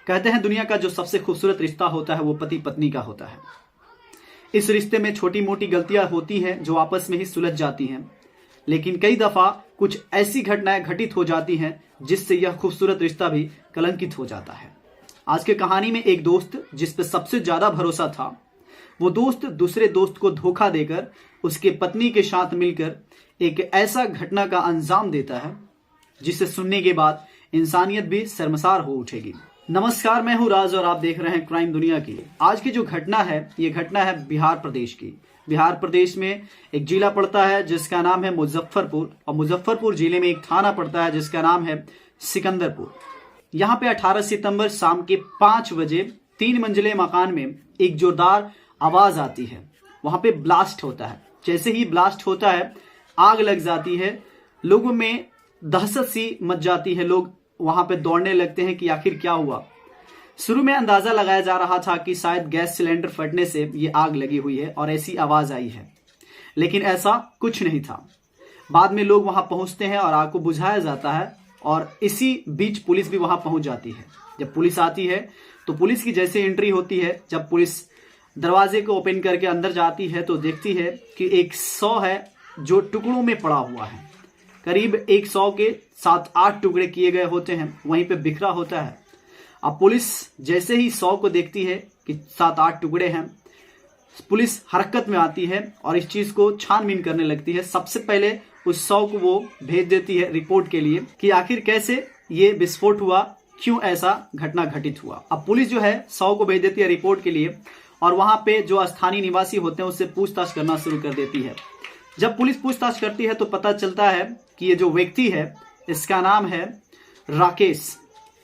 कहते हैं दुनिया का जो सबसे खूबसूरत रिश्ता होता है वो पति पत्नी का होता है। इस रिश्ते में छोटी मोटी गलतियां होती हैं जो आपस में ही सुलझ जाती हैं, लेकिन कई दफा कुछ ऐसी घटनाएं घटित हो जाती हैं जिससे यह खूबसूरत रिश्ता भी कलंकित हो जाता है। आज की कहानी में एक दोस्त जिस पर सबसे ज्यादा भरोसा था, वो दोस्त दूसरे दोस्त को धोखा देकर उसके पत्नी के साथ मिलकर एक ऐसा घटना का अंजाम देता है जिसे सुनने के बाद इंसानियत भी शर्मसार हो उठेगी। नमस्कार, मैं हूं राज और आप देख रहे हैं क्राइम दुनिया की। आज की जो घटना है ये घटना है बिहार प्रदेश की। बिहार प्रदेश में एक जिला पड़ता है जिसका नाम है मुजफ्फरपुर, और मुजफ्फरपुर जिले में एक थाना पड़ता है जिसका नाम है सिकंदरपुर। यहाँ पे 18 सितंबर शाम के 5 बजे 3 मंजिले मकान में एक जोरदार आवाज आती है। वहां पे ब्लास्ट होता है। जैसे ही ब्लास्ट होता है आग लग जाती है, लोगों में दहशत सी मच जाती है। लोग वहां पे दौड़ने लगते हैं कि आखिर क्या हुआ। शुरू में अंदाजा लगाया जा रहा था कि शायद गैस सिलेंडर फटने से ये आग लगी हुई है और ऐसी आवाज आई है, लेकिन ऐसा कुछ नहीं था। बाद में लोग वहां पहुंचते हैं और आग को बुझाया जाता है, और इसी बीच पुलिस भी वहां पहुंच जाती है। जब पुलिस आती है तो पुलिस की जैसे एंट्री होती है, जब पुलिस दरवाजे को ओपन करके अंदर जाती है तो देखती है कि एक 100 है जो टुकड़ों में पड़ा हुआ है। करीब 100 के 7-8 टुकड़े किए गए होते हैं, वहीं पे बिखरा होता है। अब पुलिस जैसे ही 100 को देखती है कि 7-8 टुकड़े हैं, पुलिस हरकत में आती है और इस चीज को छानबीन करने लगती है। सबसे पहले उस 100 को वो भेज देती है रिपोर्ट के लिए कि आखिर कैसे ये विस्फोट हुआ, क्यों ऐसा घटना घटित हुआ। अब पुलिस जो है 100 को भेज देती है रिपोर्ट के लिए, और वहां पे जो स्थानीय निवासी होते हैं उससे पूछताछ करना शुरू कर देती है। जब पुलिस पूछताछ करती है तो पता चलता है कि ये जो व्यक्ति है इसका नाम है राकेश,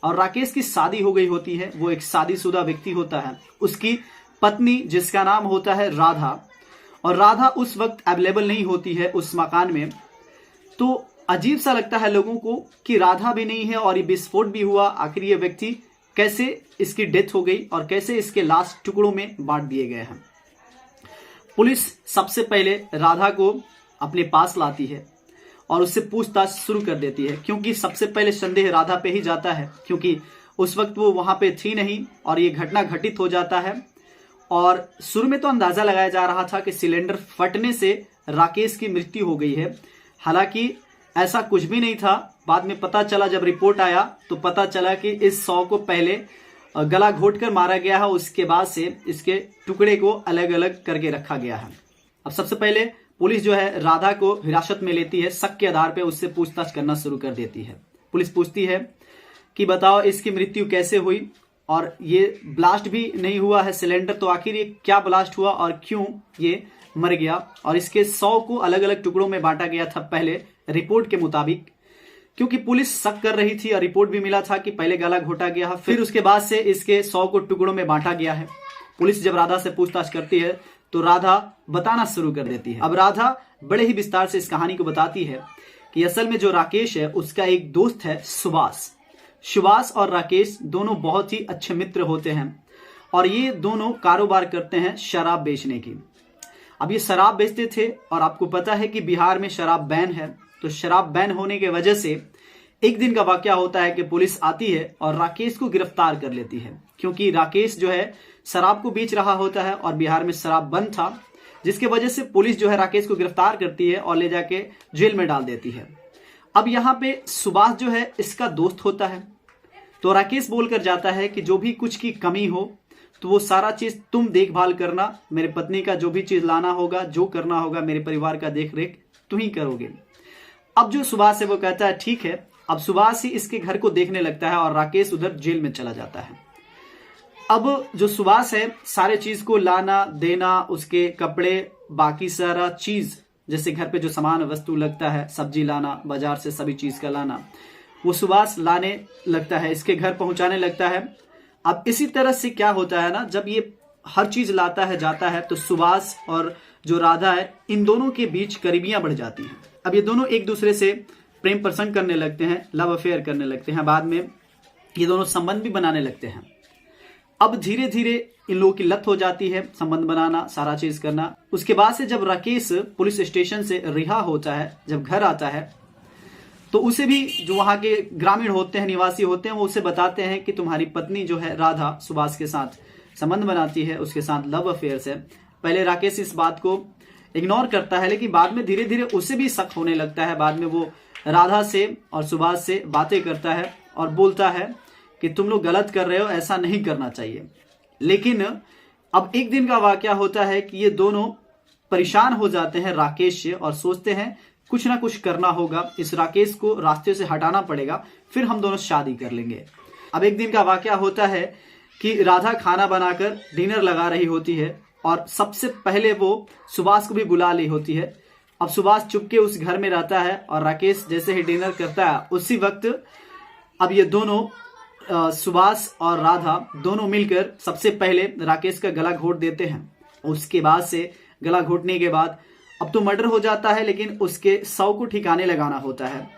और राकेश की शादी हो गई होती है। वो एक शादीशुदा व्यक्ति होता है। उसकी पत्नी जिसका नाम होता है राधा, और राधा उस वक्त अवेलेबल नहीं होती है उस मकान में। तो अजीब सा लगता है लोगों को कि राधा भी नहीं है और ये विस्फोट भी हुआ। आखिर ये व्यक्ति कैसे इसकी डेथ हो गई और कैसे इसके लाश टुकड़ों में बांट दिए गए हैं। पुलिस सबसे पहले राधा को अपने पास लाती है और उससे पूछताछ शुरू कर देती है, क्योंकि सबसे पहले संदेह राधा पे ही जाता है, क्योंकि उस वक्त वो वहां पे थी नहीं और ये घटना घटित हो जाता है। और शुरू में तो अंदाजा लगाया जा रहा था कि सिलेंडर फटने से राकेश की मृत्यु हो गई है, हालांकि ऐसा कुछ भी नहीं था। बाद में पता चला, जब रिपोर्ट आया तो पता चला कि इस 100 को पहले गला घोटकर मारा गया है, उसके बाद से इसके टुकड़े को अलग अलग करके रखा गया है। अब सबसे पहले पुलिस जो है राधा को हिरासत में लेती है। शक के आधार पर उससे पूछताछ करना शुरू कर देती है। पुलिस पूछती है कि बताओ इसकी मृत्यु कैसे हुई, और ये ब्लास्ट भी नहीं हुआ है सिलेंडर, तो आखिर ये क्या ब्लास्ट हुआ और क्यों ये मर गया। और इसके 100 को अलग अलग टुकड़ों में बांटा गया था पहले रिपोर्ट के मुताबिक, क्योंकि पुलिस शक कर रही थी और रिपोर्ट भी मिला था कि पहले गला घोटा गया है, फिर उसके बाद से इसके 100 को टुकड़ों में बांटा गया है। पुलिस जब राधा से पूछताछ करती है तो राधा बताना शुरू कर देती है। अब राधा बड़े ही विस्तार से इस कहानी को बताती है कि असल में जो राकेश है उसका एक दोस्त है सुभाष और राकेश दोनों बहुत ही अच्छे मित्र होते हैं, और ये दोनों कारोबार करते हैं शराब बेचने की। अब ये शराब बेचते थे, और आपको पता है कि बिहार में शराब बैन है, तो शराब बैन होने की वजह से एक दिन का वाकया होता है कि पुलिस आती है और राकेश को गिरफ्तार कर लेती है, क्योंकि राकेश जो है शराब को बेच रहा होता है और बिहार में शराब बंद था, जिसके वजह से पुलिस जो है राकेश को गिरफ्तार करती है और ले जाके जेल में डाल देती है। अब यहाँ पे सुभाष जो है इसका दोस्त होता है, तो राकेश बोलकर जाता है कि जो भी कुछ की कमी हो तो वो सारा चीज तुम देखभाल करना, मेरे पत्नी का जो भी चीज लाना होगा, जो करना होगा, मेरे परिवार का देख रेख तुम ही करोगे। अब जो सुभाष है वो कहता है ठीक है। अब सुभाष ही इसके घर को देखने लगता है और राकेश उधर जेल में चला जाता है। अब जो सुभाष है सारे चीज को लाना देना, उसके कपड़े, बाकी सारा चीज, जैसे घर पे जो सामान वस्तु लगता है, सब्जी लाना, बाजार से सभी चीज का लाना, वो सुभाष लाने लगता है, इसके घर पहुंचाने लगता है। अब इसी तरह से क्या होता है ना, जब ये हर चीज लाता है जाता है तो सुभाष और जो राधा है इन दोनों के बीच करीबियां बढ़ जाती हैं। अब ये दोनों एक दूसरे से प्रेम प्रसंग करने लगते हैं, लव अफेयर करने लगते हैं। बाद में ये दोनों संबंध भी बनाने लगते हैं। अब धीरे धीरे इन लोगों की लत हो जाती है संबंध बनाना, सारा चीज करना। उसके बाद से जब राकेश पुलिस स्टेशन से रिहा होता है, जब घर आता है, तो उसे भी जो वहां के ग्रामीण होते हैं, निवासी होते हैं, वो उसे बताते हैं कि तुम्हारी पत्नी जो है राधा सुभाष के साथ संबंध बनाती है, उसके साथ लव अफेयर्स है। पहले राकेश इस बात को इग्नोर करता है, लेकिन बाद में धीरे धीरे उसे भी शक होने लगता है। बाद में वो राधा से और सुभाष से बातें करता है और बोलता है कि तुम लोग गलत कर रहे हो, ऐसा नहीं करना चाहिए। लेकिन अब एक दिन का वाकया होता है कि ये दोनों परेशान हो जाते हैं राकेश से और सोचते हैं कुछ ना कुछ करना होगा, इस राकेश को रास्ते से हटाना पड़ेगा, फिर हम दोनों शादी कर लेंगे। अब एक दिन का वाकया होता है कि राधा खाना बनाकर डिनर लगा रही होती है और सबसे पहले वो सुभाष को भी बुला ली होती है। अब सुभाष चुपके उस घर में रहता है और राकेश जैसे ही डिनर करता है उसी वक्त अब ये दोनों सुभाष और राधा दोनों मिलकर सबसे पहले राकेश का गला घोट देते हैं। उसके बाद से गला घोटने के बाद अब तो मर्डर हो जाता है, लेकिन उसके शव को ठिकाने लगाना होता है।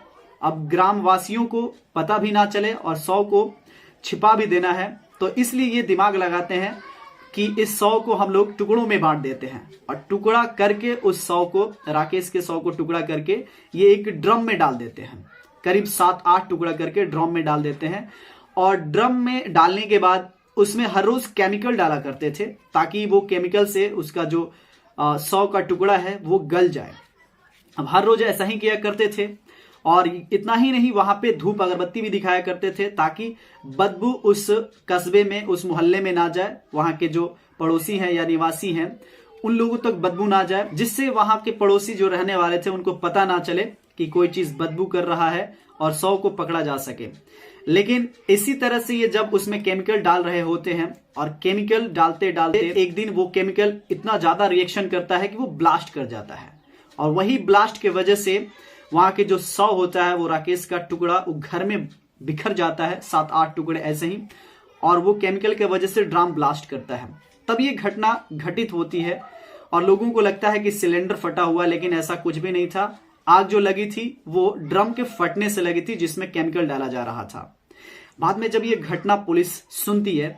अब ग्रामवासियों को पता भी ना चले और शव को छिपा भी देना है, तो इसलिए ये दिमाग लगाते हैं कि इस शव को हम लोग टुकड़ों में बांट देते हैं और टुकड़ा करके उस शव को, राकेश के शव को टुकड़ा करके ये एक ड्रम में डाल देते हैं। करीब 7-8 टुकड़ा करके ड्रम में डाल देते हैं और ड्रम में डालने के बाद उसमें हर रोज केमिकल डाला करते थे ताकि वो केमिकल से उसका जो शव का टुकड़ा है वो गल जाए। अब हर रोज ऐसा ही किया करते थे और इतना ही नहीं, वहां पे धूप अगरबत्ती भी दिखाया करते थे ताकि बदबू उस कस्बे में, उस मोहल्ले में ना जाए। वहां के जो पड़ोसी हैं या निवासी हैं उन लोगों तक बदबू ना जाए, जिससे वहां के पड़ोसी जो रहने वाले थे उनको पता ना चले कि कोई चीज बदबू कर रहा है और शव को पकड़ा जा सके। लेकिन इसी तरह से ये जब उसमें केमिकल डाल रहे होते हैं और केमिकल डालते डालते एक दिन वो केमिकल इतना ज्यादा रिएक्शन करता है कि वो ब्लास्ट कर जाता है और वही ब्लास्ट के वजह से वहां के जो शव होता है वो राकेश का टुकड़ा वो घर में बिखर जाता है, 7-8 टुकड़े ऐसे ही, और वो केमिकल के वजह से ड्रम ब्लास्ट करता है। तब ये घटना घटित होती है और लोगों को लगता है कि सिलेंडर फटा हुआ, लेकिन ऐसा कुछ भी नहीं था। आग जो लगी थी वो ड्रम के फटने से लगी थी जिसमें केमिकल डाला जा रहा था। बाद में जब ये घटना पुलिस सुनती है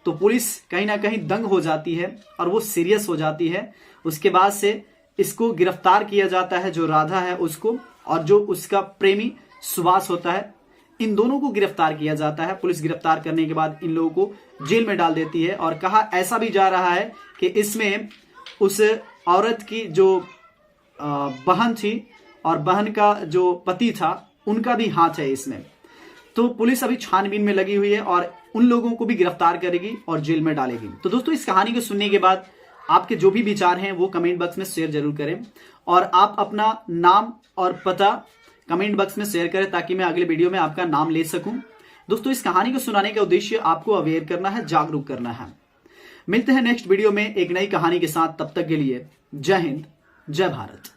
तो पुलिस कहीं ना कहीं दंग हो जाती है और वो सीरियस हो जाती है। उसके बाद से इसको गिरफ्तार किया जाता है, जो राधा है उसको, और जो उसका प्रेमी सुभाष होता है, इन दोनों को गिरफ्तार किया जाता है। पुलिस गिरफ्तार करने के बाद इन लोगों को जेल में डाल देती है और कहा ऐसा भी जा रहा है कि इसमें उस औरत की जो बहन थी और बहन का जो पति था उनका भी हाथ है इसमें। तो पुलिस अभी छानबीन में लगी हुई है और उन लोगों को भी गिरफ्तार करेगी और जेल में डालेगी। तो दोस्तों, इस कहानी को सुनने के बाद आपके जो भी विचार हैं वो कमेंट बॉक्स में शेयर जरूर करें और आप अपना नाम और पता कमेंट बॉक्स में शेयर करें ताकि मैं अगले वीडियो में आपका नाम ले सकूं। दोस्तों, इस कहानी को सुनाने का उद्देश्य आपको अवेयर करना है, जागरूक करना है। मिलते हैं नेक्स्ट वीडियो में एक नई कहानी के साथ। तब तक के लिए जय हिंद, जय भारत।